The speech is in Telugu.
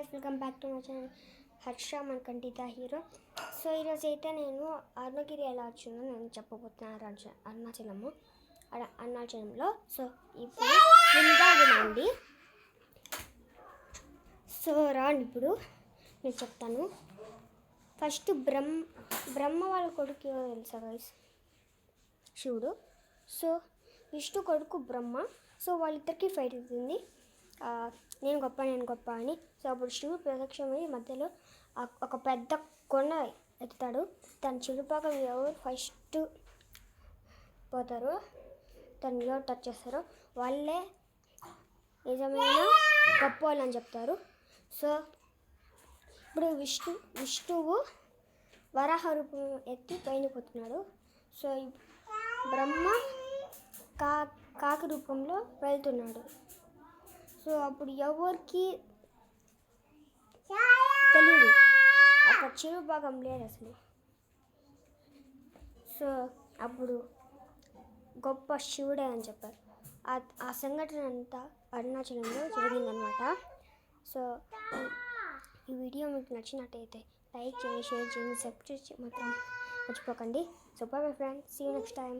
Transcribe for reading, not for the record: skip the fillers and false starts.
guys, welcome back to my channel Harsha Mankanti the hero. So ఈరోజు అయితే నేను అరుణగిరి ఎలా వచ్చిందో నేను చెప్పబోతున్నాను అరుణాచలంలో. సో ఇప్పుడు ముందుగా వినండి. సో రాండి ఇప్పుడు నేను చెప్తాను. ఫస్ట్ బ్రహ్మ వాళ్ళ కొడుకు ఎవరో తెలుసా గైస్? శివుడు. సో విష్ణు కొడుకు బ్రహ్మ. సో వాళ్ళిద్దరికి ఫైట్ అవుతుంది, నేను గొప్ప అని. సో అప్పుడు శివుడు ప్రత్యక్షమై మధ్యలో ఒక పెద్ద కొండ ఎత్తుతాడు. దాని చుట్టుపక్కల ఎవరు ఫస్ట్ పోతారో, దాన్ని ఎవరు టచ్ చేస్తారో వాళ్ళే నిజమైన గొప్ప వాళ్ళు అని చెప్తారు. సో ఇప్పుడు విష్ణువు వరాహ రూపం ఎత్తి పైన పోతున్నాడు. సో బ్రహ్మ కాకి రూపంలో వెళ్తున్నాడు. సో అప్పుడు ఎవరికి తెలియదు, అక్కడ చెరు భాగం లేదు అసలు. సో అప్పుడు గొప్ప శివుడే అని చెప్పారు. ఆ సంఘటన అంతా అరుణాచలంలో జరిగిందనమాట. సో ఈ వీడియో మీకు నచ్చినట్టయితే లైక్ చేయండి, షేర్ చేయండి, సబ్స్క్రైబ్ మాత్రం మర్చిపోకండి. So bye friends, see you next time.